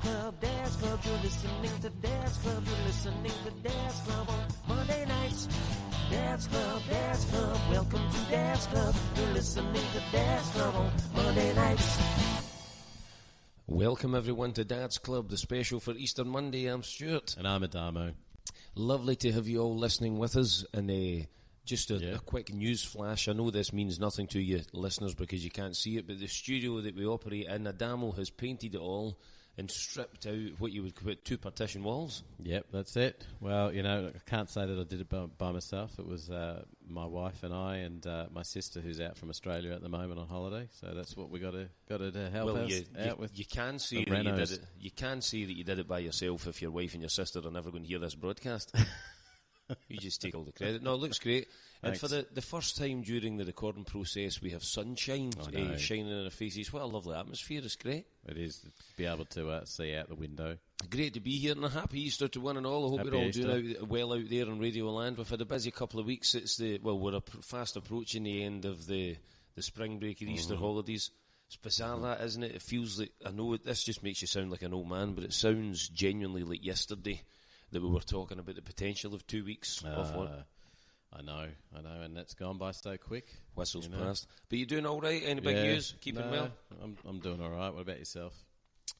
Dad's Club, you're listening to Dad's Club, you're listening to Dad's Club on Monday nights. Dad's Club, welcome to Dad's Club, you're listening to Dad's Club on Monday nights. Welcome everyone to Dad's Club, the special for Easter Monday. I'm Stuart. And I'm Adamo. Lovely to have you all listening with us, and just a quick news flash. I know this means nothing to you listeners because you can't see it, but the studio that we operate in, Adamo has painted it all and stripped out what you would put 2 partition walls. Yep, that's it. Well, you know, I can't say that I did it by myself. It was my wife and I and my sister, who's out from Australia at the moment on holiday. So that's what we got to help us out with. You can see that you did it. You can see that you did it by yourself if your wife and your sister are never going to hear this broadcast. You just take all the credit. No, it looks great. Thanks. And for the first time during the recording process, we have sunshine shining in our faces. What a lovely atmosphere. It's great. It is to be able to see out the window. Great to be here, and a happy Easter to one and all. I hope you're all doing well out there in Radio Land. We've had a busy couple of weeks. We're fast approaching the end of the spring break and Easter holidays. It's bizarre, that, isn't it? It feels like, I know this just makes you sound like an old man, but it sounds genuinely like yesterday that we were talking about the potential of 2 weeks off work. I know, and that's gone by so quick. Whistles past. But you doing all right? Any big news? Keeping well? I'm doing all right. What about yourself?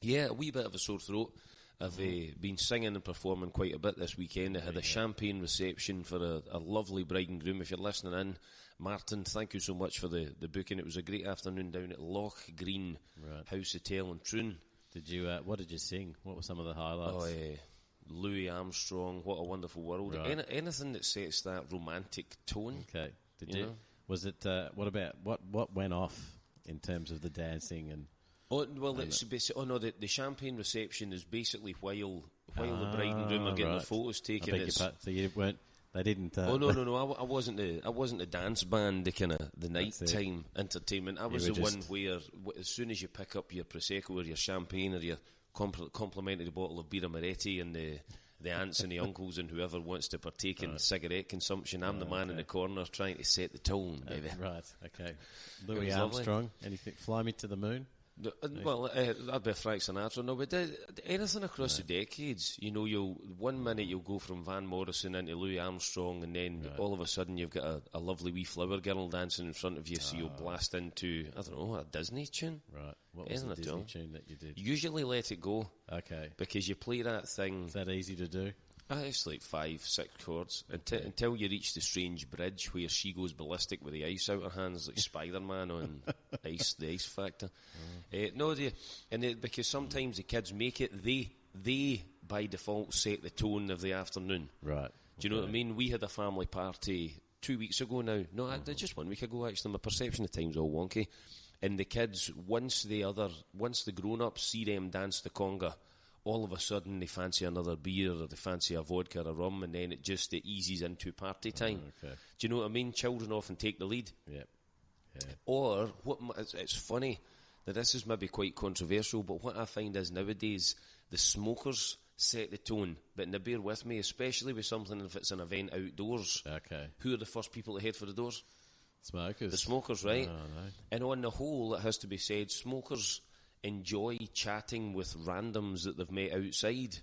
Yeah, a wee bit of a sore throat. I've been singing and performing quite a bit this weekend. I had a champagne reception for a lovely bride and groom. If you're listening in, Martin, thank you so much for the booking. It was a great afternoon down at Loch Green House Hotel in Troon. Did you? What did you sing? What were some of the highlights? Louis Armstrong, What a Wonderful World. Right. Anything that sets that romantic tone. Okay. Did you? Know? Was it? What went off in terms of the dancing and? It's basically. The champagne reception is basically while the bride and groom are getting their photos taken. So you weren't. They didn't. No. I wasn't the dance band, the nighttime entertainment. I was the one where as soon as you pick up your prosecco or your champagne or your complimentary bottle of Birra Moretti and the aunts and the uncles and whoever wants to partake in cigarette consumption, I'm the man in the corner trying to set the tone, baby. Right, okay. Louis Armstrong, anything? Fly Me to the Moon? That'd be a Frank Sinatra. No, but anything across the decades, you'll 1 minute you'll go from Van Morrison into Louis Armstrong, and then all of a sudden you've got a lovely wee flower girl dancing in front of you, so you'll blast into, I don't know, a Disney tune. Right. What was the Disney tune that you did? Usually Let It Go. Okay. Because you play that thing. Is that easy to do? It's like 5-6 chords until you reach the strange bridge where she goes ballistic with the ice out her hands like Spider-Man on the Ice Factor. Because sometimes the kids make it, they by default set the tone of the afternoon. Right. Do you know what I mean? We had a family party 2 weeks ago now. No, just 1 week ago actually. My perception of time's all wonky. And the kids, once the grown-ups see them dance the conga, all of a sudden they fancy another beer or they fancy a vodka or a rum, and then it eases into party time. Okay. Do you know what I mean? Children often take the lead. Yep. Yeah. Or, it's funny that this is maybe quite controversial, but what I find is nowadays the smokers set the tone. But now bear with me, especially with something if it's an event outdoors. Okay. Who are the first people to head for the doors? Smokers. The smokers, right? Oh, no. And on the whole, it has to be said, smokers enjoy chatting with randoms that they've met outside.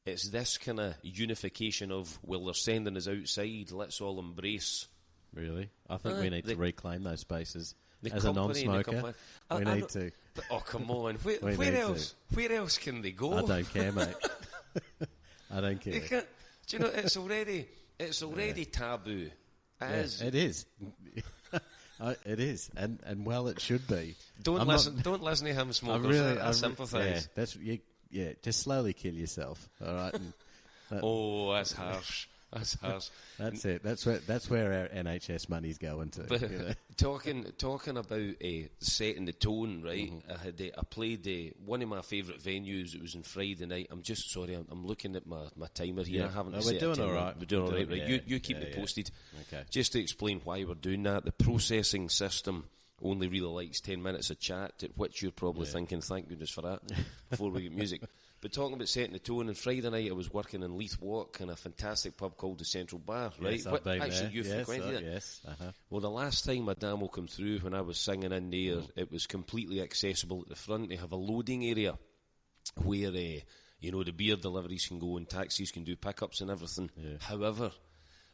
It's this kind of unification of, well, they're sending us outside, let's all embrace. Really? I think we need to reclaim those spaces. As a non-smoker, we need to. But, come on. Where else can they go? I don't care, mate. I don't care. Do you know, it's already taboo. It is. It is, and well, it should be. Don't listen to him, smokers. I sympathise. Just slowly kill yourself. All right. That's harsh. That's harsh. That's it. That's where our NHS money's going to. But talking about setting the tone, right? I played one of my favourite venues. It was on Friday night. I'm just sorry. I'm looking at my timer here. Yeah. I haven't. We're doing all right. We're doing all right. Right. You keep me posted. Okay. Just to explain why we're doing that, the processing system only really likes 10 minutes of chat, at which you're probably thinking, thank goodness for that, before we get music. But talking about setting the tone, on Friday night I was working in Leith Walk in a fantastic pub called the Central Bar, right? Yes, I've been actually, there. you frequented it? Yes. Well, the last time a demo came through when I was singing in there, it was completely accessible at the front. They have a loading area. where the beer deliveries can go and taxis can do pickups and everything. Yeah. However,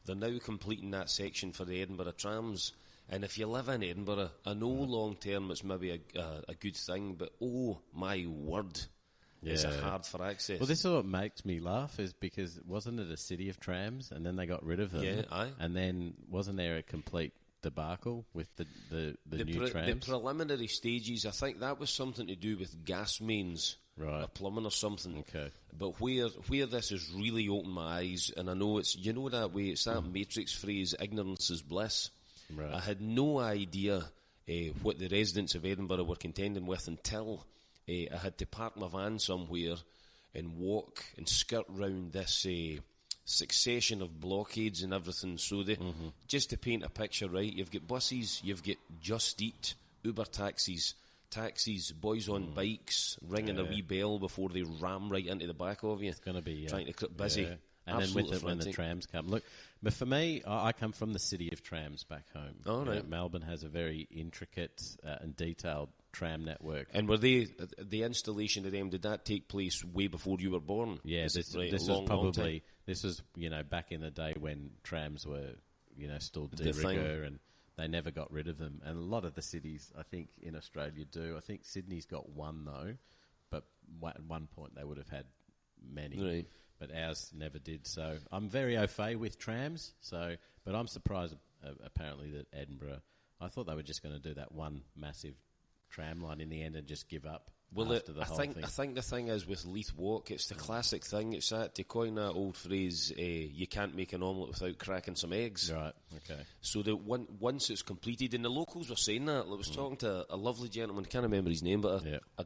they're now completing that section for the Edinburgh trams. And if you live in Edinburgh, I know long term it's maybe a good thing, but oh my word, is it hard for access. Well, this is what makes me laugh, is because wasn't it a city of trams, and then they got rid of them? Yeah, aye. And then wasn't there a complete debacle with the new trams? The preliminary stages, I think that was something to do with gas mains. Right. Or plumbing or something. Okay. But where this has really opened my eyes, and I know it's, that way, it's that Matrix phrase, ignorance is bliss. Right. I had no idea what the residents of Edinburgh were contending with until I had to park my van somewhere and walk and skirt round this succession of blockades and everything. So just to paint a picture, right, you've got buses, you've got Just Eat, Uber taxis, boys on bikes, ringing a wee bell before they ram right into the back of you. It's going to be trying to busy. Yeah. And then when the trams come. Look, but for me, I come from the city of trams back home. Oh, right. Melbourne has a very intricate and detailed tram network. And were the installation of them, did that take place way before you were born? Yeah, this was probably, this was, back in the day when trams were, still de rigueur, and they never got rid of them. And a lot of the cities, I think, in Australia do. I think Sydney's got one, though, but at one point they would have had many. Right. But ours never did. So I'm very au fait with trams. But I'm surprised, apparently, that Edinburgh, I thought they were just going to do that one massive tram line in the end and just give up. Well, after the whole thing. I think the thing is with Leith Walk, it's the classic thing. It's that, to coin that old phrase, you can't make an omelette without cracking some eggs. Right, okay. So that once it's completed, and the locals were saying that. I was talking to a lovely gentleman, can't remember his name, but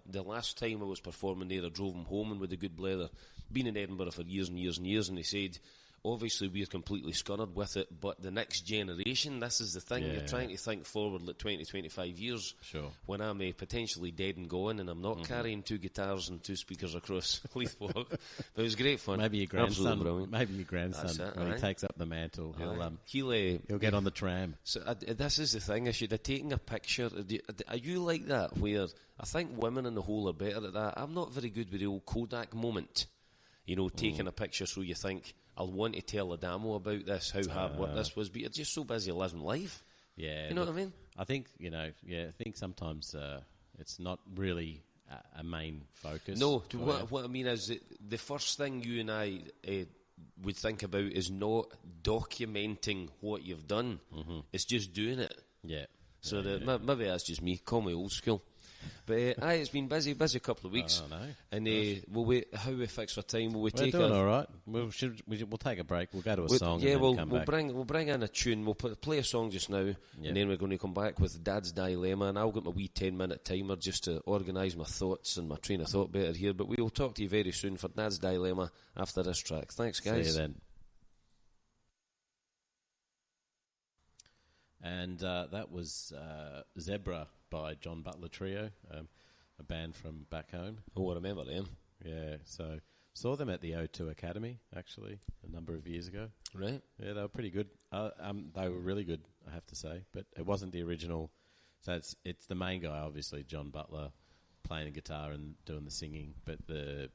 the last time I was performing there, I drove him home, and with a good blether, been in Edinburgh for years and years and years, and he said, obviously we're completely scunnered with it, but the next generation, this is the thing, you're trying to think forward like 20, 25 years, sure, when I'm potentially dead and gone, and I'm not carrying two guitars and two speakers across Leith Walk. But it was great fun. Maybe your grandson, when he takes up the mantle, he'll get on the tram. So this is the thing, I should have taken a picture. Are you like that, where I think women in the whole are better at that? I'm not very good with the old Kodak moment, taking a picture so you think, I'll want to tell Adamo about this, how hard work this was, but you're just so busy living life. Yeah. You know what I mean? I think, I think sometimes it's not really a main focus. No, what I mean is that the first thing you and I would think about is not documenting what you've done. It's just doing it. Yeah. So maybe that's just me. Call me old school. But it's been busy couple of weeks. Oh, no. And how we fix our time? We're doing all right. We'll take a break. We'll go to a song. And then come back. We'll bring in a tune. We'll play a song just now, and then we're going to come back with Dad's Dilemma. And I'll get my wee 10-minute timer just to organise my thoughts and my train of thought better here. But we will talk to you very soon for Dad's Dilemma after this track. Thanks, guys. See you then. And that was Zebra by John Butler Trio, a band from back home. Oh, I remember them. Yeah, so saw them at the O2 Academy, actually, a number of years ago. Right. Yeah, they were pretty good. They were really good, I have to say, but it wasn't the original. So it's the main guy, obviously, John Butler, playing the guitar and doing the singing, but the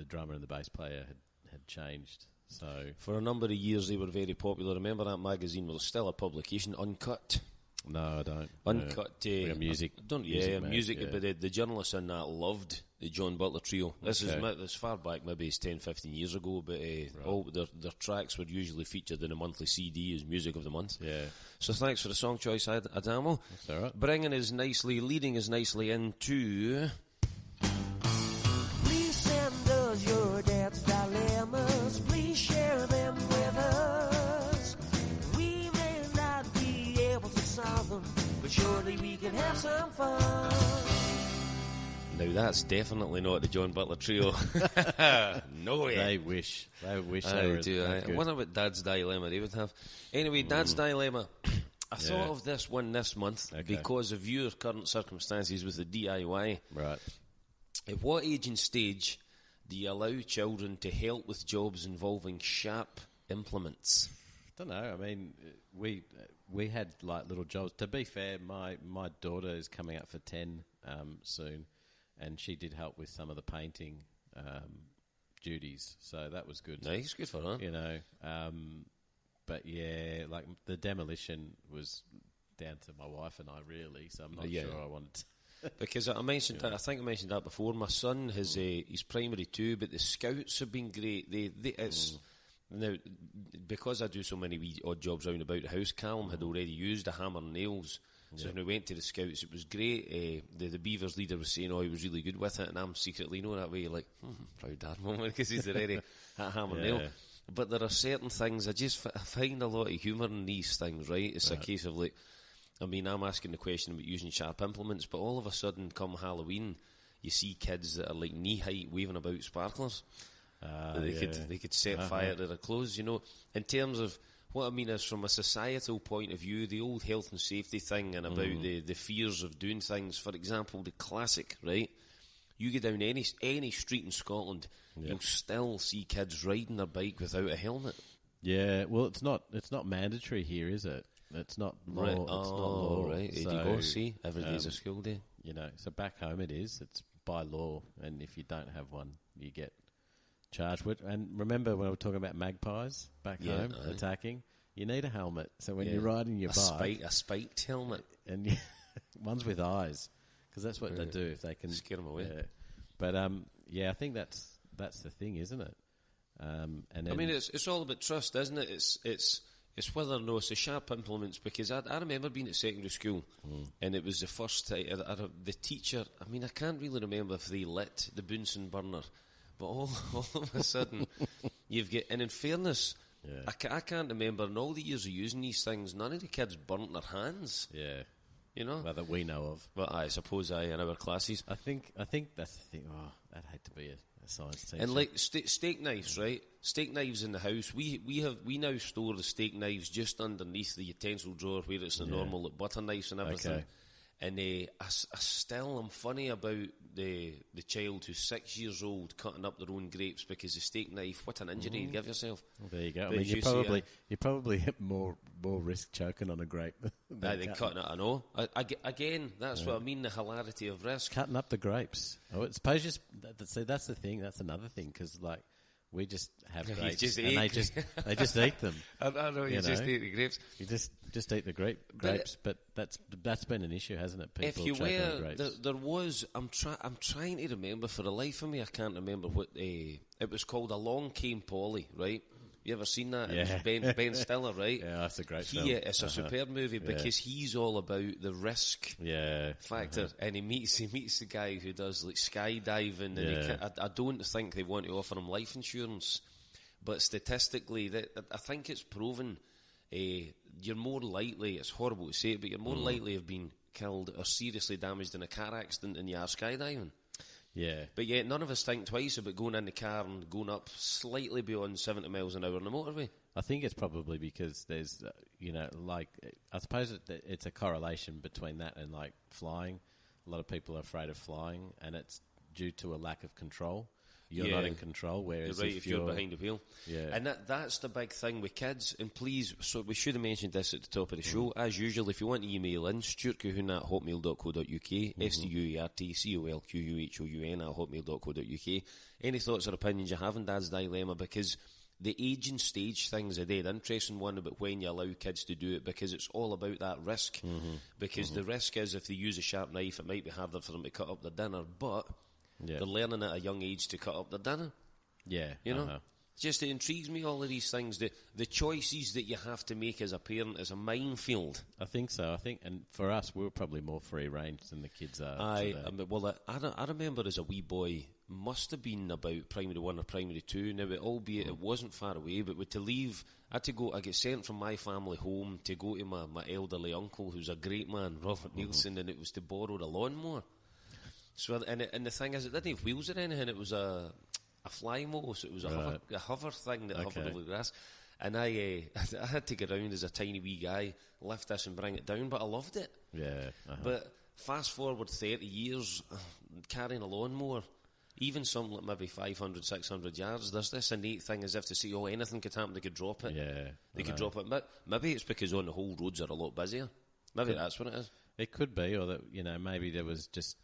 drummer and the bass player had changed. So for a number of years they were very popular. Remember that magazine was still a publication, Uncut? No, I don't. Uncut. Like a music. Music. But the journalists in that loved the John Butler Trio. This is as far back, maybe it's 10, 15 years ago. But all their tracks were usually featured in a monthly CD as Music of the Month. Yeah. So thanks for the song choice, Adamo. That's all right. Leading us nicely into. Please send us your dad's dilemmas. Please share them with us. We may not be able to solve them, but surely we can have some fun. Now that's definitely not the John Butler Trio. No way. They wish. They were. I wonder what Dad's Dilemma they would have. Anyway, Dad's Dilemma. I thought of this one this month because of your current circumstances with the DIY. Right. At what age and stage do you allow children to help with jobs involving sharp implements? I don't know. I mean, we had like little jobs. To be fair, my daughter is coming up for 10 soon, and she did help with some of the painting duties. So that was good. Nice, good for her. You know, but yeah, like the demolition was down to my wife and I, really. So I'm not sure I wanted to. Because I mentioned that, I think I mentioned that before. My son has he's primary 2, but the scouts have been great. It's now, because I do so many wee odd jobs round about the house. Callum had already used a hammer and nails, so when we went to the scouts, it was great. The Beavers leader was saying, he was really good with it, and I'm secretly that way, like proud dad moment, because he's already at hammer and nail. But there are certain things I find a lot of humour in these things. Right, it's a case of like. I mean, I'm asking the question about using sharp implements, but all of a sudden, come Halloween, you see kids that are like knee height waving about sparklers. They could set fire to their clothes. You know, in terms of what I mean is, from a societal point of view, the old health and safety thing and about the fears of doing things. For example, the classic, right? You go down any street in Scotland, you'll still see kids riding their bike without a helmet. Yeah, well, it's not mandatory here, is it? It's not law. Right. It's not law. Right. So, you go see every day's a school day. You know, so back home it is. It's by law, and if you don't have one, you get charged with. And remember when we were talking about magpies back home attacking? You need a helmet. So when you're riding your bike, a spiked helmet, and one's with eyes, because that's what they do if they can scare them away. Yeah. But I think that's the thing, isn't it? And then, I mean, it's all about trust, isn't it? It's whether or not it's the sharp implements, because I remember being at secondary school and it was the first time the teacher, I mean, I can't really remember if they lit the Bunsen burner, but all of a sudden you've got, and in fairness, I can't remember in all the years of using these things, none of the kids burnt their hands. Yeah. You know? Well, that we know of. Well, I suppose in our classes. I think that's the thing. Oh, I'd hate to be a science teacher. And like steak knives, right? Steak knives in the house. We now store the steak knives just underneath the utensil drawer where it's the normal like, butter knives and everything. Okay. And I still am funny about the child who's 6 years old cutting up their own grapes because the steak knife. What an injury you give yourself! Well, there you go. But I mean, you probably have more risk choking on a grape than cutting it. I know. Again, that's what I mean. The hilarity of risk. Cutting up the grapes. I suppose that's the thing. That's another thing, because like. We just have grapes, and they just eat them. I know you just eat the grapes. You just eat the grapes, but that's been an issue, hasn't it? People if you were, grapes. There was. I'm trying to remember. For the life of me, I can't remember what it was called. A long cane Polly, right? You ever seen that? Yeah. It was Ben Stiller, right? Yeah, that's a great film. It's a superb movie because he's all about the risk factor, and he meets the guy who does like skydiving, and I don't think they want to offer him life insurance, but statistically, I think it's proven you're more likely. It's horrible to say it, but you're more likely of being killed or seriously damaged in a car accident than you are skydiving. Yeah. But yet none of us think twice about going in the car and going up slightly beyond 70 miles an hour on the motorway. I think it's probably because there's, I suppose it's a correlation between that and like flying. A lot of people are afraid of flying, and it's due to a lack of control. You're not in control, whereas if you're behind the wheel. Yeah. And that's the big thing with kids. And please, so we should have mentioned this at the top of the show. As usual, if you want to email in, stuartcahoon@hotmail.co.uk, STUARTCOLQUHOUN@hotmail.co.uk. Any thoughts or opinions you have on Dad's Dilemma, because the age and stage thing's a dead interesting one about when you allow kids to do it, because it's all about that risk. Because the risk is if they use a sharp knife, it might be harder for them to cut up their dinner, but... Yeah. They're learning at a young age to cut up their dinner. Yeah. You know? Just it intrigues me, all of these things. The choices that you have to make as a parent is a minefield. I think so. And for us, we were probably more free range than the kids are. I remember as a wee boy, must have been about primary 1 or primary 2. Now, albeit it wasn't far away, but to leave, I get sent from my family home to go to my elderly uncle, who's a great man, Robert Nielsen, and it was to borrow the lawnmower. So and the thing is, it didn't have wheels or anything. It was a fly mower, so it was a hover thing that hovered over the grass. And I had to get around as a tiny wee guy, lift this and bring it down, but I loved it. Yeah. But fast forward 30 years, carrying a lawnmower, even something like maybe 500, 600 yards, there's this innate thing as if to say, anything could happen, they could drop it. Yeah. They could drop it. But maybe it's because on the whole roads are a lot busier. Maybe that's what it is. It could be, or that, maybe there was just...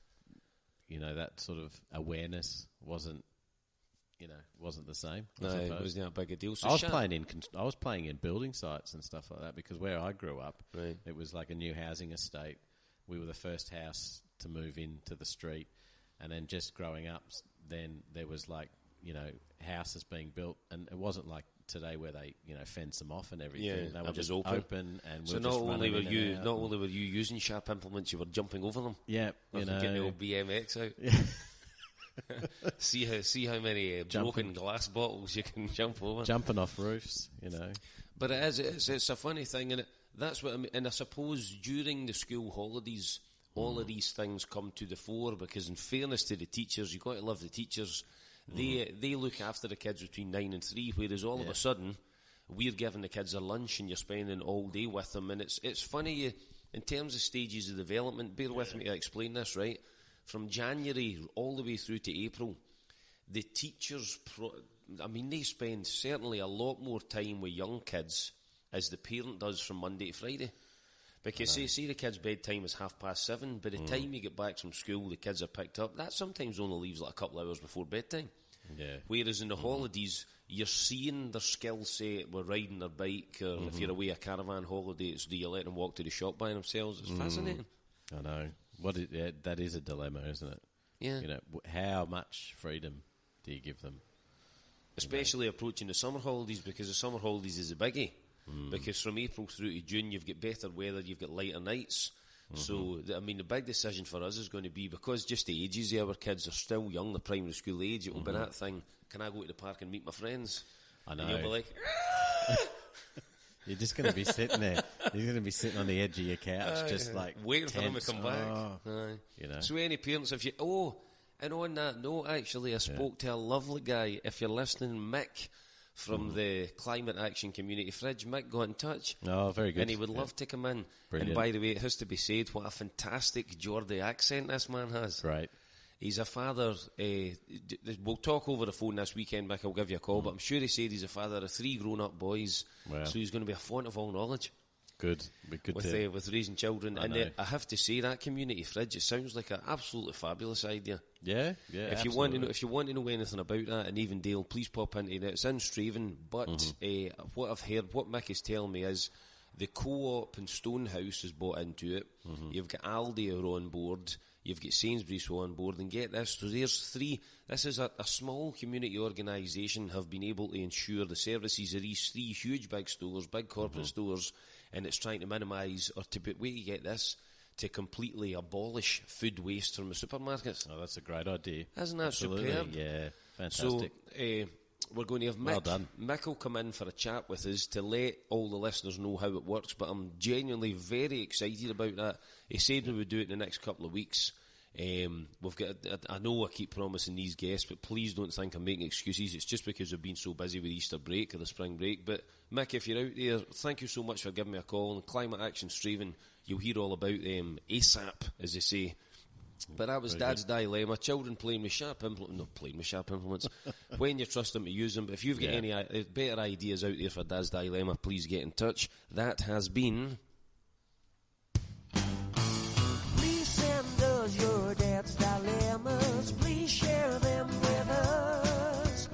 that sort of awareness wasn't wasn't the same. No, it wasn't a big a deal. So I was playing in building sites and stuff like that, because where I grew up, it was like a new housing estate. We were the first house to move into the street, and then just growing up, then there was like, houses being built, and it wasn't like today where they, fence them off and everything. Yeah, they were just open and so not only were you using sharp implements, you were jumping over them. Yeah, getting the old BMX out. Yeah. see how many broken glass bottles you can jump over. Jumping off roofs, But it's a funny thing, and that's what I mean. And I suppose during the school holidays, all of these things come to the fore, because in fairness to the teachers, you've got to love the teachers. They look after the kids between 9 and 3, whereas all of a sudden we're giving the kids a lunch and you're spending all day with them. And it's funny, in terms of stages of development, bear with me to explain this, right? From January all the way through to April, the teachers, they spend certainly a lot more time with young kids as the parent does from Monday to Friday. Because say the kid's bedtime is 7:30, by the time you get back from school, the kids are picked up. That sometimes only leaves like a couple of hours before bedtime. Yeah. Whereas in the holidays, you're seeing their skill set with riding their bike, or if you're away a caravan holiday, do you let them walk to the shop by themselves? It's fascinating. I know. That is a dilemma, isn't it? Yeah. How much freedom do you give them? Especially approaching the summer holidays, because the summer holidays is a biggie. Because from April through to June, you've got better weather, you've got lighter nights. So, the big decision for us is going to be, because just the ages of our kids are still young, the primary school age, it will be that thing, can I go to the park and meet my friends? I know. And you'll be like, You're just going to be sitting there. You're going to be sitting on the edge of your couch, just like waiting tense. for them to come back. So any parents, if you... and on that note, actually, I spoke to a lovely guy, if you're listening, Mick, from the Climate Action Community Fridge. Mick got in touch. Oh, very good. And he would love to come in. Brilliant. And by the way, it has to be said, what a fantastic Geordie accent this man has. Right. He's a father, we'll talk over the phone this weekend, Mick, I'll give you a call, but I'm sure he said he's a father of 3 grown-up boys, so he's going to be a font of all knowledge. Good. With raising children. I have to say, that community fridge, it sounds like an absolutely fabulous idea. Yeah, if you want to know anything about that in Avondale, please pop into it. It's in Straven, but what I've heard, what Mick is telling me is the Co-op and Stonehouse is bought into it. You've got Aldi are on board. You've got Sainsbury's who are on board, and get this, so there's 3, this is a small community organisation have been able to ensure the services of these 3 huge big stores, big corporate stores, and it's trying to minimise, or to get this, to completely abolish food waste from the supermarkets. Oh, that's a great idea. Isn't that superb? Yeah, fantastic. So, we're going to have Mick. Well done. Mick will come in for a chat with us to let all the listeners know how it works, but I'm genuinely very excited about that. He said we would do it in the next couple of weeks. We've got. I know I keep promising these guests, but please don't think I'm making excuses. It's just because we've been so busy with Easter break or the spring break. But Mick, if you're out there, thank you so much for giving me a call. And Climate Action Straven, you'll hear all about them ASAP, as they say. But that was Dad's dilemma. Children playing with sharp implements. When you trust them to use them. But if you've got any better ideas out there for Dad's dilemma, please get in touch. That has been... Please send us your dad's dilemmas. Please share them with us.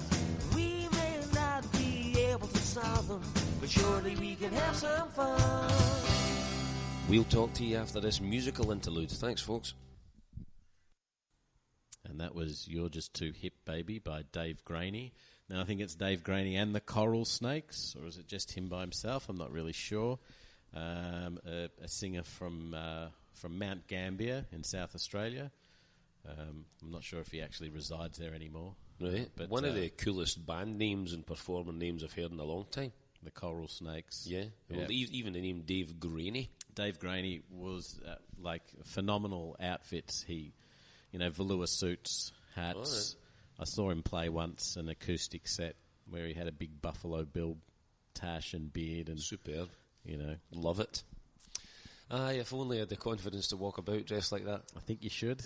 We may not be able to solve them, but surely we can have some fun. We'll talk to you after this musical interlude. Thanks, folks. And that was You're Just Too Hip, Baby by Dave Graney. Now, I think it's Dave Graney and the Coral Snakes, or is it just him by himself? I'm not really sure. A singer from Mount Gambier in South Australia. I'm not sure if he actually resides there anymore. Right. But one of the coolest band names and performer names I've heard in a long time. The Coral Snakes. Yeah. Well, even the name Dave Graney. Dave Graney was like phenomenal outfits. He... velour suits, hats. Right. I saw him play once an acoustic set where he had a big Buffalo Bill tash and beard. And superb. Love it. If only I had the confidence to walk about dressed like that. I think you should,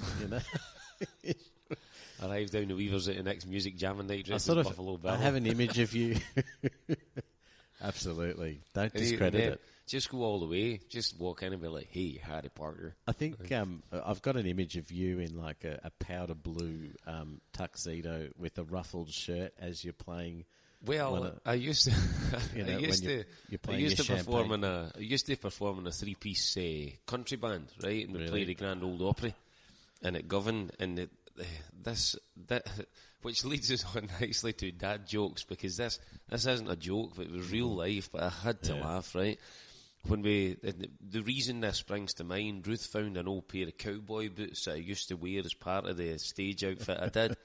Arrive down the Weavers at the next music jamming night dressed as Buffalo Bill. I have an image of you. Absolutely. Don't discredit it. Just go all the way. Just walk in and be like, hey, Harry Potter. I think I've got an image of you in like a powder blue tuxedo with a ruffled shirt as you're playing. Well, I used to perform in a 3-piece country band, right? And we played the Grand Ole Opry, and at Govan, and which leads us on nicely to dad jokes, because this isn't a joke, but it was real life. But I had to laugh, right? When the reason this springs to mind, Ruth found an old pair of cowboy boots that I used to wear as part of the stage outfit I did.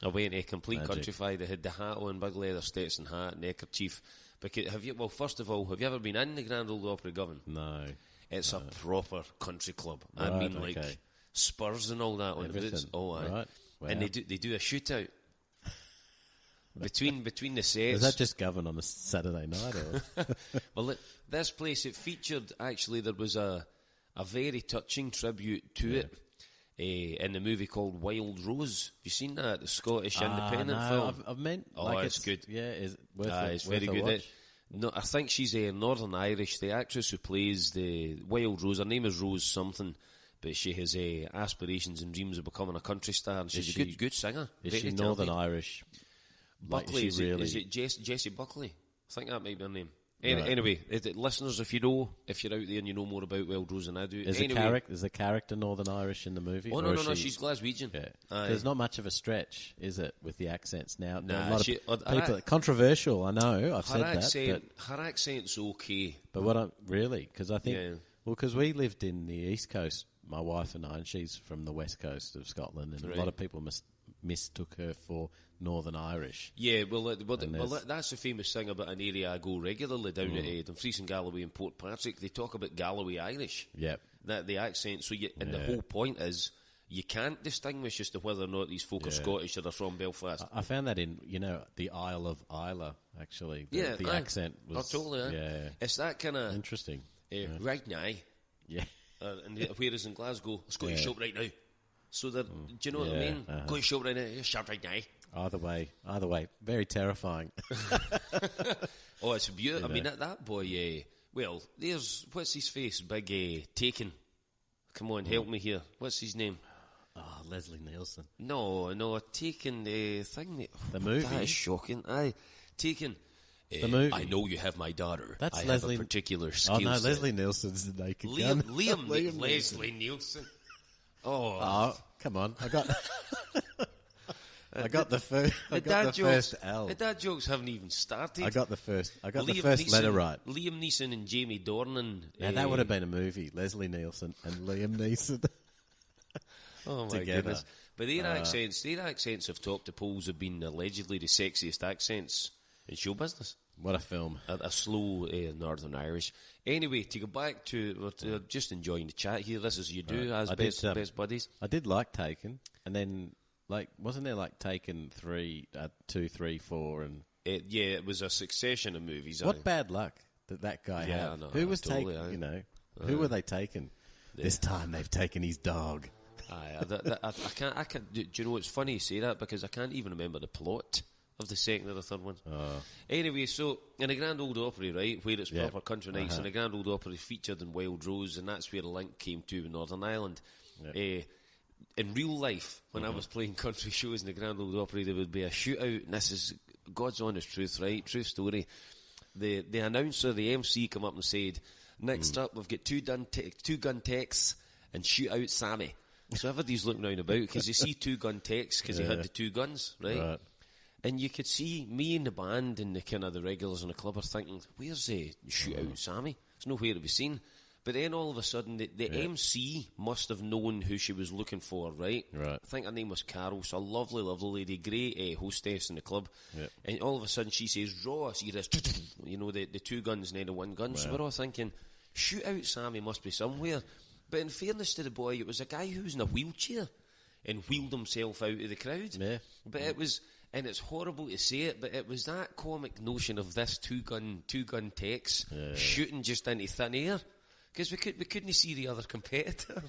I went to a complete countrified. I had the hat on, big leather Stetson hat, neckerchief. Because first of all, have you ever been in the Grand Ole Opry, Govan? No. It's a proper country club. Right, I mean, like spurs and all that on the boots. Oh, aye. Right. Wow. And they do a shootout between the sets. Is that just Govan on a Saturday night? Or? Well, this place, it featured, actually, there was a very touching tribute to it. In the movie called Wild Rose. Have you seen that? The Scottish independent film? I've meant. It's good. Yeah, it's very good. No, I think she's Northern Irish. The actress who plays the Wild Rose, her name is Rose something, but she has aspirations and dreams of becoming a country star. And she's a good singer. Is she Northern Irish? Buckley, is it Jessie Buckley? I think that might be her name. Anyway, listeners, if you're out there and you know more about Wild Rose than I do. Is the character Northern Irish in the movie? Oh, no, she's Glaswegian. Yeah. There's not much of a stretch, is it, with the accents now? A lot of people, controversial, I know, I've said that. Her accent's okay. But because I think, because we lived in the East Coast, my wife and I, and she's from the West Coast of Scotland, and a lot of people mistook her for Northern Irish. Yeah, well, that's the famous thing about an area I go regularly down at Dumfries and Galloway and Port Patrick. They talk about Galloway Irish. Yep. That the accent. So, the whole point is you can't distinguish as to whether or not these folk are Scottish or they're from Belfast. I found that in the Isle of Islay, actually. The accent was. Totally. Yeah. It's that kind of interesting. Right now. Yeah. And whereas in Glasgow, it's going to shop right now. So do you know what I mean? Go to shop right now, shop right now. Either way, very terrifying. Oh, it's beautiful. I mean, that boy, there's, what's his face? Big Taken. Come on, help me here. What's his name? Oh, Leslie Nielsen. No, Taken, thing. The movie? That is shocking. Taken. The movie. I know you have my daughter. That's I Leslie. Have a particular skill. Oh, no, Leslie Nielsen's the naked gun. Leslie Nielsen. Oh, come on. I got the first L. The dad jokes haven't even started. I got the first letter right. Liam Neeson and Jamie Dornan. Now that would have been a movie. Leslie Nielsen and Liam Neeson. Oh my goodness! But their accents have topped the polls of being allegedly the sexiest accents in show business. What a film! A slow Northern Irish. Anyway, to go back to just enjoying the chat here. This is you do as best buddies. I did like Taken, and then wasn't there Taken 3, 2, 3, 4, and it was a succession of movies. What bad luck that guy had. Who was taken? Who were they taking? This time they've taken his dog. I can't. Do you know it's funny you say that, because I can't even remember the plot of the second or the third one. Anyway, so in the Grand Ole Opry, right, where it's proper country nights, and the Grand Ole Opry featured in Wild Rose, and that's where the link came to in Northern Ireland. Yep. In real life, when I was playing country shows in the Grand Ole Opry, there would be a shootout, and this is God's honest truth, right? True story. The announcer, the MC, come up and said, next up, we've got two gun techs and shoot out Sammy. So everybody's looking round about, because you see two gun techs, because he had the two guns, right? And you could see me and the band and the regulars in the club are thinking, where's the shootout Sammy? There's nowhere to be seen. But then all of a sudden, the MC must have known who she was looking for, right? I think her name was Carol, so a lovely, lovely lady, great hostess in the club. Yep. And all of a sudden she says, draw, see this, the two guns and then the one gun. So we're all thinking, shootout Sammy must be somewhere. But in fairness to the boy, it was a guy who was in a wheelchair and wheeled himself out of the crowd. Yeah. But it was... And it's horrible to say it, but it was that comic notion of this two gun techs shooting just into thin air, because we couldn't see the other competitor.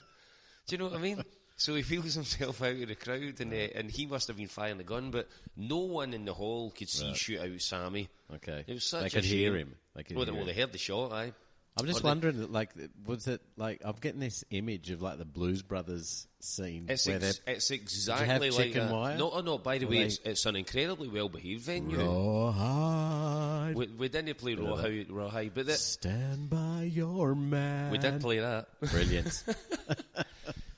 Do you know what I mean? So he feels himself out of the crowd, and he must have been firing the gun, but no one in the hall could see shoot out Sammy. Okay. It was such they could hear him. They heard the shot, aye. I'm just wondering, like, was it like I'm getting this image of like the Blues Brothers scene? It's exactly have like chicken that. wire? No. By the way, it's an incredibly well-behaved venue. Rawhide. We didn't play Rawhide, but stand by your man. We did play that. Brilliant.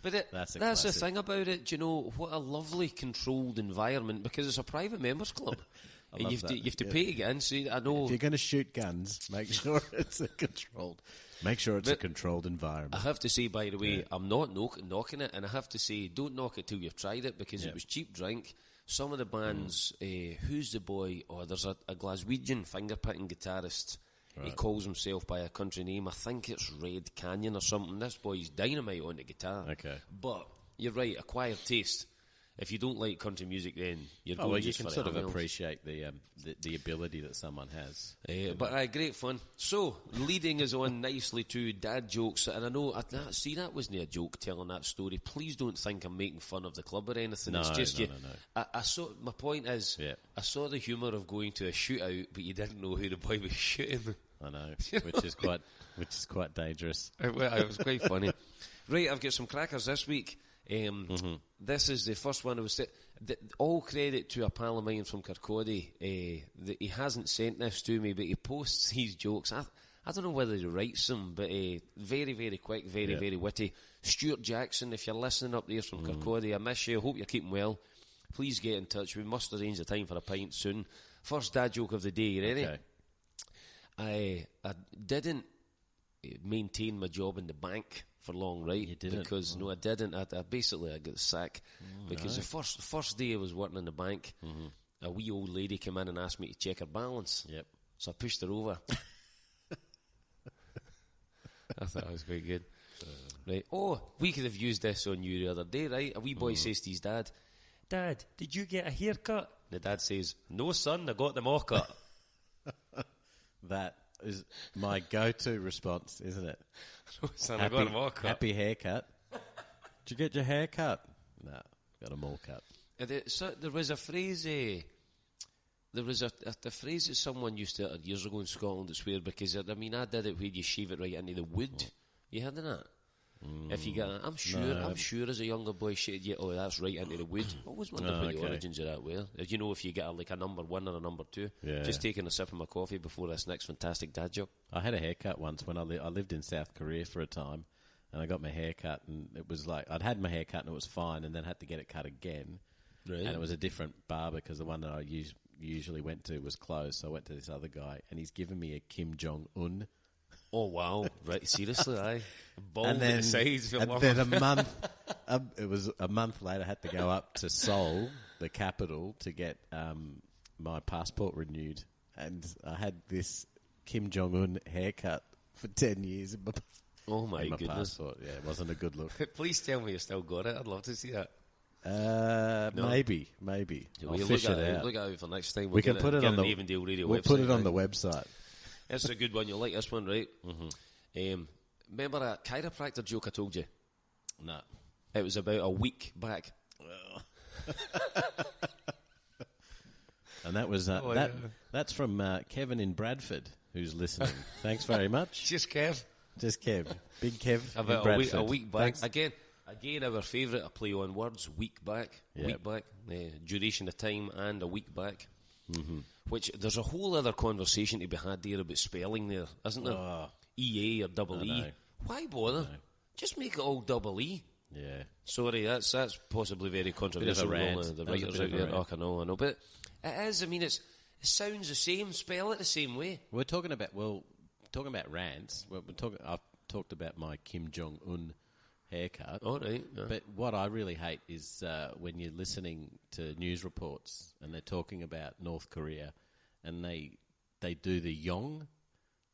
But that's the thing about it. Do you know what a lovely controlled environment, because it's a private members club. And you have to pay to get in. So I know if you're going to shoot guns, make sure it's a controlled environment. I have to say, by the way, I'm not knocking it, and I have to say, don't knock it till you've tried it, because it was cheap drink. Some of the bands, who's the boy? Oh, there's a Glaswegian finger-picking guitarist. Right. He calls himself by a country name. I think it's Red Canyon or something. This boy's dynamite on the guitar. Okay. But you're right, acquired taste. If you don't like country music, then you're going you just can for sort of else. appreciate the ability that someone has. But great fun. So, leading us on nicely to dad jokes, and I know, that wasn't a joke telling that story. Please don't think I'm making fun of the club or anything. It's just no. I saw. My point is, I saw the humour of going to a shootout, but you didn't know who the boy was shooting. I know, which is quite dangerous. It was quite funny. Right, I've got some crackers this week. This is the first one. All credit to a pal of mine from Kirkcaldy. He hasn't sent this to me, but he posts these jokes. I don't know whether he writes them, but very, very quick, very, very witty. Stuart Jackson, if you're listening up there from Kirkcaldy, I miss you. I hope you're keeping well. Please get in touch. We must arrange a time for a pint soon. First dad joke of the day. You ready? Okay. I didn't maintain my job in the bank for long, right? You didn't? Because, no, I didn't. I got the sack. Because the first day I was working in the bank, a wee old lady came in and asked me to check her balance. Yep. So I pushed her over. I thought that was quite good. Right. Oh, we could have used this on you the other day, right? A wee boy says to his dad, "Dad, did you get a haircut?" The dad says, "No, son, I got them all cut." That is my go-to response, isn't it? No, son, I got them all cut. Happy haircut. Did you get your hair cut? No, got them all cut. There was a phrase. There was a phrase that someone used to utter years ago in Scotland. It's weird because I did it where you shave it right into the wood. You heard of that? If you get, I'm sure as a younger boy, that's right into the wood. I always wondered what the origins of that were. You know, if you get a number 1 or a number 2. Yeah. Just taking a sip of my coffee before this next fantastic dad joke. I had a haircut once when I lived in South Korea for a time, and I got my hair cut, and it was like I'd had my hair cut and it was fine, and then had to get it cut again. Right. And it was a different barber because the one that I usually went to was closed, so I went to this other guy, and he's given me a Kim Jong-un. Oh, wow. Right, seriously, aye. Bald and then, the sides and then a month, it was a month later, I had to go up to Seoul, the capital, to get my passport renewed. And I had this Kim Jong-un haircut for 10 years. Oh, my goodness. Passport. Yeah, it wasn't a good look. Please tell me you still got it. I'd love to see that. No. Maybe. I'll fish it out. Look out for next time. We can put it on the Avondale Radio website. We'll put it on the website. That's a good one. You'll like this one, right? Remember that chiropractor joke I told you? No. It was about a week back. And that was that's from Kevin in Bradford, who's listening. Thanks very much. Just Kev. Big Kev. About in Bradford. a week back. Again, our favourite, a play on words, week back. Yep. Week back. Duration of time and a week back. Which, there's a whole other conversation to be had there about spelling there, isn't there? EA or double E. Why bother? Just make it all double E. Yeah. Sorry, that's possibly very controversial. The writers out there. I know. But it is, it sounds the same, spell it the same way. We're talking about rants. I've talked about my Kim Jong-un haircut. All right. Yeah. But what I really hate is when you're listening to news reports and they're talking about North Korea and they do the yong.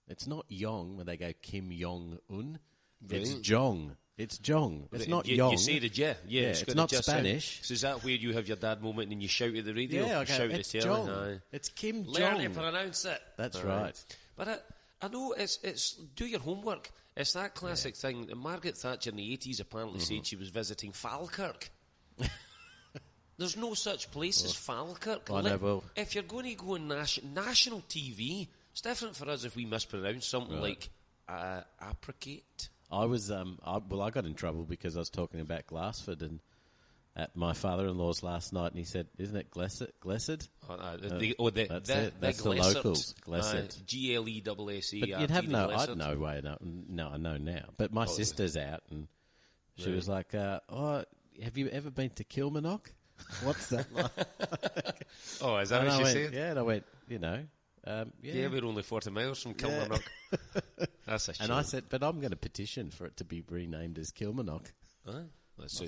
It's not yong when they go Kim Jong-un. Really? It's jong. It's jong. It's not yong. You say the J. Yeah, it's not Spanish. So is that where you have your dad moment and you shout at the radio? Yeah, okay. Shout It's at the jong. It's Kim Jong. Learn to pronounce it. That's right. But I know it's do your homework. It's that classic thing. Margaret Thatcher in the 80s apparently said she was visiting Falkirk. There's no such place as Falkirk. I know, well, if you're going to go on national TV, it's different for us if we mispronounce something like apricot. I was, I got in trouble because I was talking about Glassford and at my father-in-law's last night, and he said, "Isn't it Glessed?" That's it. That's the locals. Glessed. Glessed. But you'd have no. I'd no way. No, I know now. But my sister's out, and she was like, "Oh, have you ever been to Kilmarnock? What's that like?" Is that what she said? Yeah, and I went, yeah, we're only 40 miles from Kilmarnock. That's a shame. And I said, but I'm going to petition for it to be renamed as Kilmarnock. It's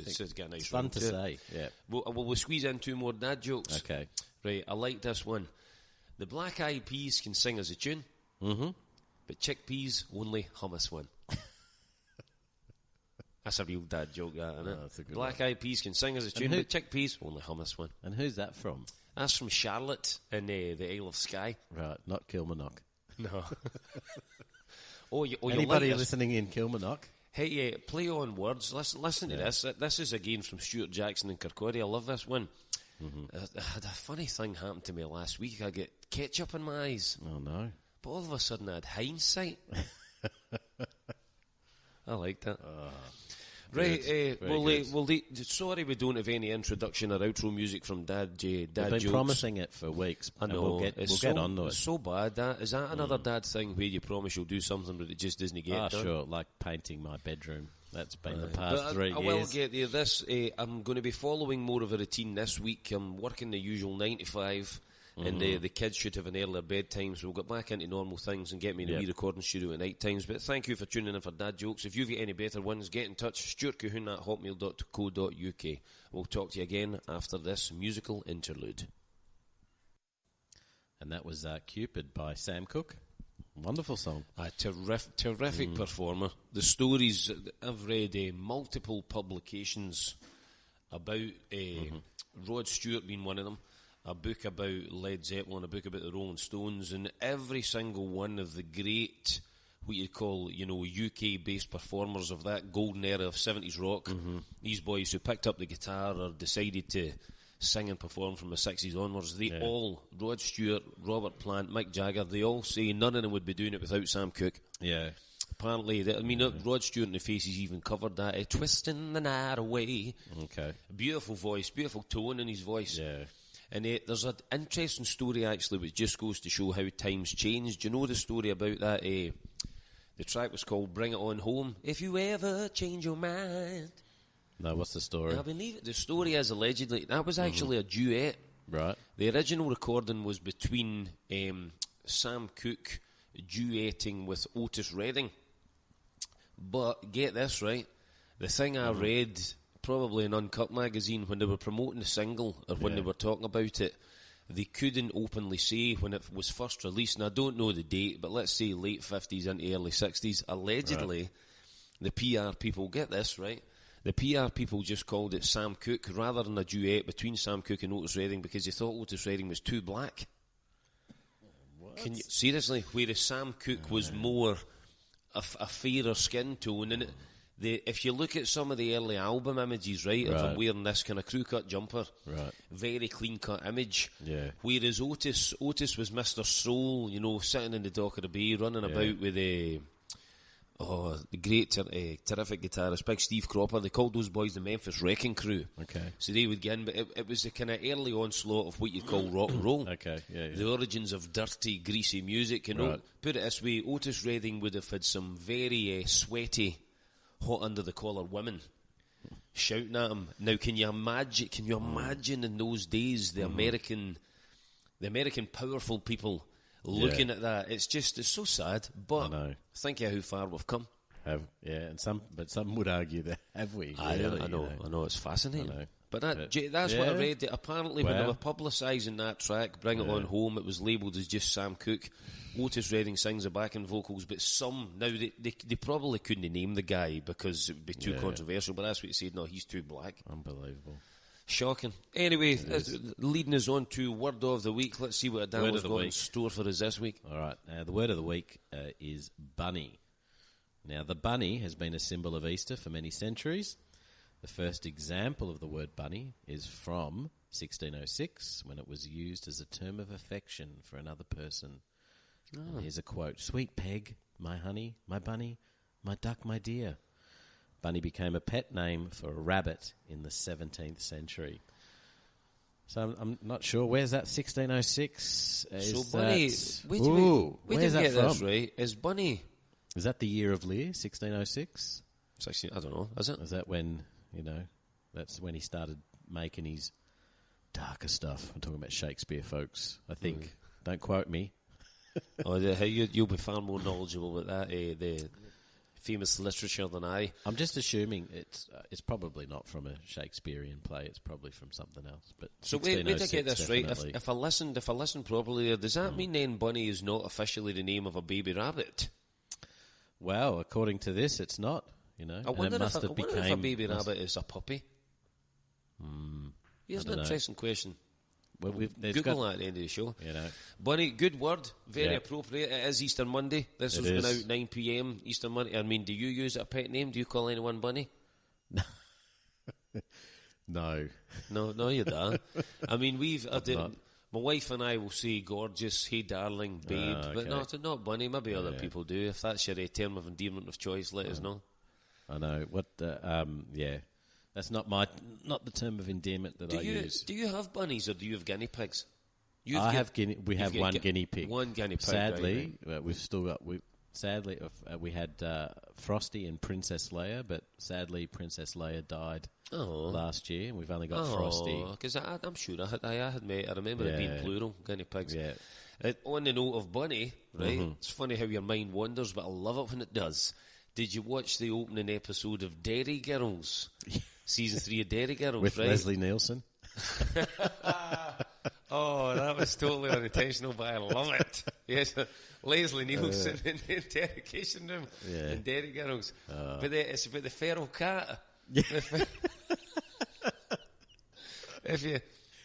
fun to say, yeah. We'll squeeze in 2 more dad jokes. Okay. Right, I like this one. The Black Eyed Peas can sing as a tune, but chickpeas only hummus one. That's a real dad joke, that, isn't it? That's a good Black Eyed Peas can sing as a tune, but chickpeas only hummus one. And who's that from? That's from Charlotte in the Isle of Skye. Right, not Kilmarnock. No. Anybody listening in Kilmarnock? Hey, play on words. Listen to this. This is again from Stuart Jackson in Kirkcaldy. I love this one. I had a funny thing happen to me last week. I get ketchup in my eyes. Oh, no. But all of a sudden I had hindsight. I like that. Right, sorry we don't have any introduction or outro music from Dad We've been jokes. promising it for weeks. I know. We'll get on to it. It's so bad. Is that another dad thing where you promise you'll do something but it just doesn't get done? Sure, like painting my bedroom. That's been the past 3 years. I will get there. I'm going to be following more of a routine this week. I'm working the usual 9 to 5. And the kids should have an earlier bedtime, so we'll get back into normal things and get me in a wee recording studio at night times. But thank you for tuning in for Dad Jokes. If you've got any better ones, get in touch. stuartcahoon@hotmail.co.uk. We'll talk to you again after this musical interlude. And that was Cupid by Sam Cooke. Wonderful song. Terrific performer. The stories, I've read multiple publications about Rod Stewart being one of them. A book about Led Zeppelin, a book about the Rolling Stones, and every single one of the great, what you'd call, UK-based performers of that golden era of 70s rock, these boys who picked up the guitar or decided to sing and perform from the 60s onwards, they all, Rod Stewart, Robert Plant, Mick Jagger, they all say none of them would be doing it without Sam Cooke. Yeah. Apparently, Rod Stewart and the Faces even covered that, Twisting the Night Away. Okay. Beautiful voice, beautiful tone in his voice. Yeah. And there's an interesting story, actually, which just goes to show how times changed. Do you know the story about that? The track was called Bring It On Home. If you ever change your mind. No, what's the story? I believe it. The story is allegedly, that was actually a duet. Right. The original recording was between Sam Cooke duetting with Otis Redding. But, get this, right? The thing I read, probably in Uncut magazine, when they were promoting the single, or when they were talking about it, they couldn't openly say when it was first released, and I don't know the date, but let's say late 50s into early 60s, allegedly, the PR people, get this, right? The PR people just called it Sam Cooke rather than a duet between Sam Cooke and Otis Redding because they thought Otis Redding was too black. What? Seriously, whereas Sam Cooke was more a fairer skin tone, and if you look at some of the early album images, right, of him wearing this kind of crew-cut jumper, very clean-cut image, whereas Otis was Mr. Soul, sitting in the dock of the bay, running about with the great, terrific guitarist, Big Steve Cropper. They called those boys the Memphis Wrecking Crew. Okay. So they would get in, but it was the kind of early onslaught of what you'd call rock and roll. Okay, The origins of dirty, greasy music. Put it this way, Otis Redding would have had some very sweaty, hot under the collar women shouting at him. Now, can you imagine in those days the American powerful people looking at that? It's so sad. But think of how far we've come. But some would argue that have we? Really, I know, it's fascinating. But that's what I read. That apparently, when they were publicising that track, Bring It On Home, it was labelled as just Sam Cooke. Otis Redding sings the backing vocals, but they probably couldn't name the guy because it would be too controversial. But that's what he said. No, he's too black. Unbelievable. Shocking. Anyway, leading us on to Word of the Week. Let's see what Adele's got in store for us this week. All right. The word of the week is bunny. Now, the bunny has been a symbol of Easter for many centuries. The first example of the word bunny is from 1606, when it was used as a term of affection for another person. Oh. Here's a quote: "Sweet Peg, my honey, my bunny, my duck, my dear." Bunny became a pet name for a rabbit in the 17th century. So I'm not sure. Where's that 1606? So Bunny, wait where's that get from? This right. Is Bunny? Is that the year of Lear, 1606? It's actually, I don't know. Is it? Is that when, that's when he started making his darker stuff? I'm talking about Shakespeare, folks, I think. Don't quote me. You'll be far more knowledgeable about that, the famous literature than I. I'm just assuming it's probably not from a Shakespearean play. It's probably from something else. But so wait to get this right. If I listened properly, does that mean then Bunny is not officially the name of a baby rabbit? Well, according to this, it's not. I wonder if a baby rabbit is a puppy. Here's an interesting question. Well, Google that at the end of the show. Bunny, good word, very appropriate. It is Easter Monday. This was going out 9 p.m. Easter Monday. I mean, do you use a pet name? Do you call anyone Bunny? No, you don't. I mean, my wife and I will say gorgeous, hey darling, babe, but not Bunny. Maybe other people do. If that's your term of endearment of choice, let us know. I know. That's not the term of endearment that I use. Do you have bunnies or do you have guinea pigs? We have one guinea pig. One guinea pig. Sadly, we've still got. We had Frosty and Princess Leia, but sadly Princess Leia died last year, and we've only got Frosty. Because I'm sure I remember it being plural, guinea pigs. Yeah. On the note of Bunny, right? It's funny how your mind wanders, but I love it when it does. Did you watch the opening episode of Derry Girls? Season 3 of Derry Girls, with right? Leslie Nielsen. Oh, that was totally unintentional, but I love it. Yes, Leslie Nielsen in the interrogation room in Derry Girls. But it's about the feral cat.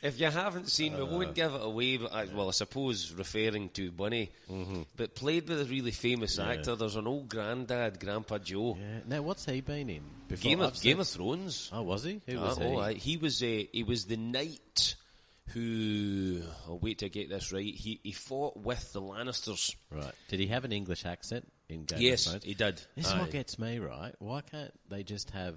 If you haven't seen, we won't give it away, but I suppose referring to Bunny, but played with a really famous actor. There's an old granddad, Grandpa Joe. Yeah. Now, what's he been in? Game of Thrones. Oh, was he? Who was he? He was the knight who... I'll wait to get this right. He fought with the Lannisters. Right. Did he have an English accent in Game of Thrones? Yes, he did. This is what gets me, right? Why can't they just have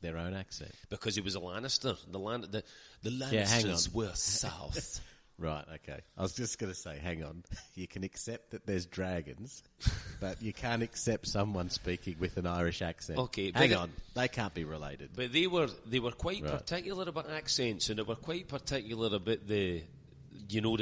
their own accent? Because he was a Lannister. The Lannisters were south. Right, okay. I was just going to say, hang on. You can accept that there's dragons, but you can't accept someone speaking with an Irish accent. Okay, hang on. They can't be related. But they were quite particular about accents, and they were quite particular about the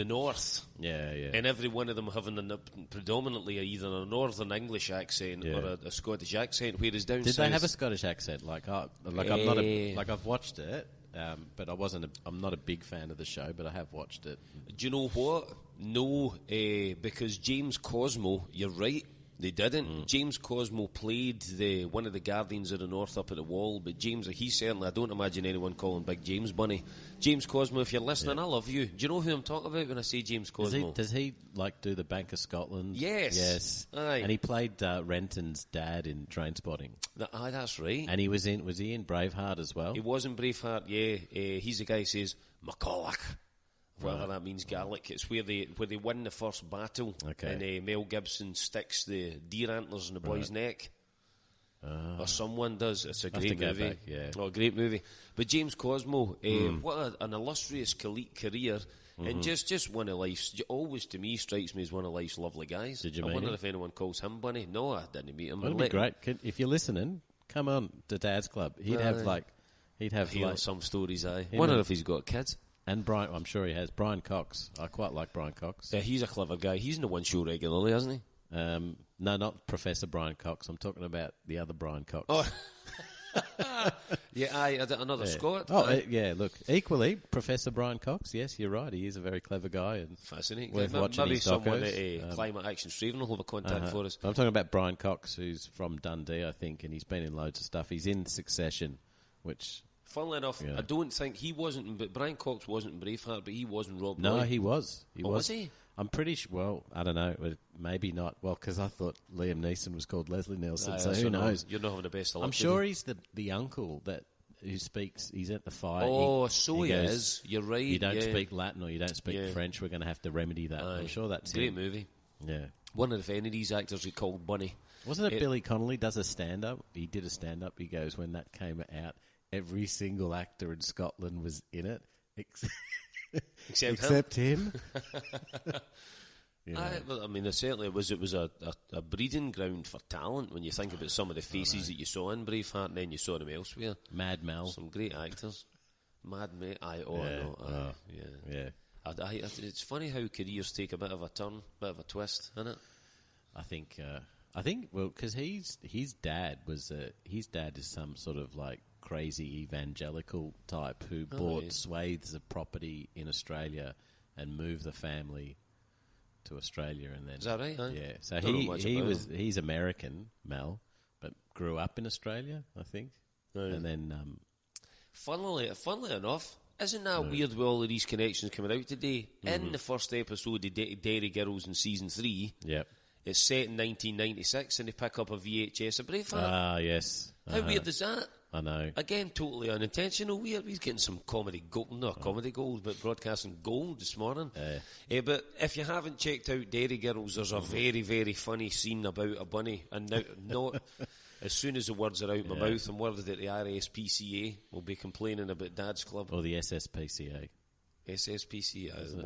north. Yeah. And every one of them having predominantly either a northern English accent or a Scottish accent. Whereas down did south, they have a Scottish accent? I've watched it. But I'm not a big fan of the show, but I have watched it. Do you know what? No, because James Cosmo, you're right, they didn't. James Cosmo played one of the Guardians of the North up at the Wall, but I don't imagine anyone calling Big James Bunny. James Cosmo, if you're listening, I love you. Do you know who I'm talking about when I say James Cosmo? Does he do the Bank of Scotland? Yes. Aye. And he played Renton's dad in Trainspotting. That's right. And was he in Braveheart as well? He was in Braveheart, yeah. He's the guy who says, McCulloch. Whatever that means, Gaelic. It's where they win the first battle, and Mel Gibson sticks the deer antlers in the boy's neck, or someone does. It's a great movie. A great movie. But James Cosmo, what an illustrious career, and just one of life's. Always to me strikes me as one of life's lovely guys. Did you I meet wonder him? if anyone calls him Bunny. No, I didn't meet him. That'd be great. If you're listening, come on to Dad's Club. He'd have some stories. Wonder if he's got kids. And Brian, I'm sure he has. Brian Cox. I quite like Brian Cox. Yeah, he's a clever guy. He's in the one show regularly, hasn't he? No, not Professor Brian Cox. I'm talking about the other Brian Cox. Oh. Another Scot. Look, equally, Professor Brian Cox. Yes, you're right. He is a very clever guy and fascinating. Worth watching maybe his someone at Climate Action Straven will have a contact for us. I'm talking about Brian Cox, who's from Dundee, I think, and he's been in loads of stuff. He's in Succession, which Funnily enough, I don't think he wasn't, but Brian Cox wasn't in Braveheart, but he was in Rob Roy. No, he was. Was he? I'm pretty sure, well, I don't know, but maybe not. Well, because I thought Liam Neeson was called Leslie Nielsen, so who knows? You're not having the best of luck. I'm sure he's the uncle who speaks, he's at the fire. Oh, he goes, is. You're right. You don't speak Latin or you don't speak French, we're going to have to remedy that. I'm sure that's Great movie. Yeah. One of the Kennedys actors he called Bunny. Wasn't it Billy Connolly does a stand-up? He did a stand-up. He goes, when that came out, every single actor in Scotland was in it, except him. I mean, it certainly was. It was a breeding ground for talent when you think about some of the faces that you saw in Braveheart, and then you saw them elsewhere. Mad Mel, some great actors. Mad Mel, yeah. It's funny how careers take a bit of a turn, bit of a twist, isn't it? I think, well, because his dad is some sort of like crazy evangelical type who bought swathes of property in Australia and moved the family to Australia, and then is that right? Yeah, so he's American, Mel, but grew up in Australia, I think, and then funnily enough, isn't that weird with all of these connections coming out today? In the first episode of Dairy Girls in season 3, it's set in 1996, and they pick up a VHS of Braveheart. Ah, yes. How weird is that? I know. Again, totally unintentional. We're getting some comedy gold, not comedy gold, but broadcasting gold this morning. But if you haven't checked out Dairy Girls, there's a very, very funny scene about a bunny. And now, not as soon as the words are out my mouth, I'm worried that the RSPCA will be complaining about Dad's Club. Or the SSPCA. SSPCA,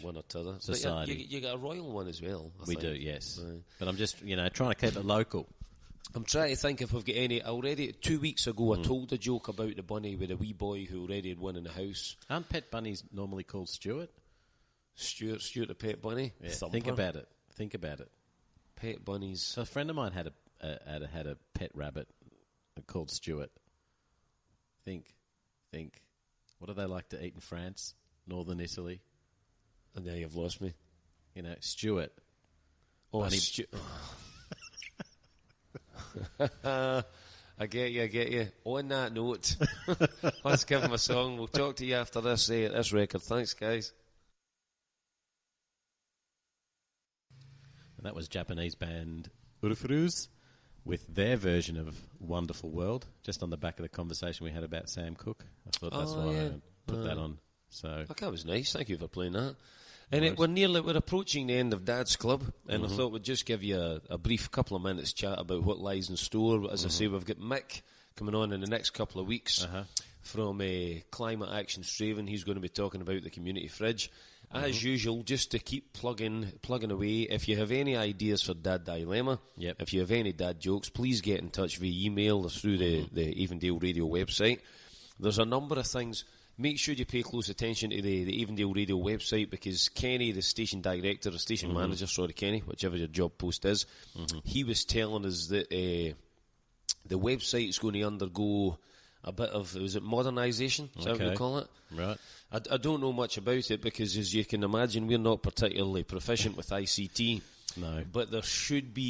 one or t'other. Society. But you got a royal one as well. We do, yes. But I'm just, trying to keep it local. I'm trying to think if we've got any. Already 2 weeks ago, I told a joke about the bunny with a wee boy who already had one in the house. Aren't pet bunnies normally called Stuart? Stuart the pet bunny. Yeah, think about it. Pet bunnies. So a friend of mine had a pet rabbit called Stuart. Think. What do they like to eat in France? Northern Italy. And now you've lost me. Stuart. Oh, I get you. On that note, let's give him a song. We'll talk to you after this record. Thanks, guys. And that was Japanese band Urufurus with their version of Wonderful World, just on the back of the conversation we had about Sam Cooke. I thought that's why I put that on. So that was nice. Thank you for playing that. And we're approaching the end of Dad's Club, and I thought we'd just give you a brief couple of minutes chat about what lies in store. As I say, we've got Mick coming on in the next couple of weeks from Climate Action Straven. He's going to be talking about the community fridge. As usual, just to keep plugging away, if you have any ideas for Dad Dilemma, if you have any dad jokes, please get in touch via email or through the Avondale Radio website. There's a number of things. Make sure you pay close attention to the Avondale Radio website, because Kenny, the station director, or station manager, Kenny, whichever your job post is, he was telling us that the website is going to undergo a bit of, was it modernisation? Is that what you call it? Right. I don't know much about it because, as you can imagine, we're not particularly proficient with ICT. No. But there should be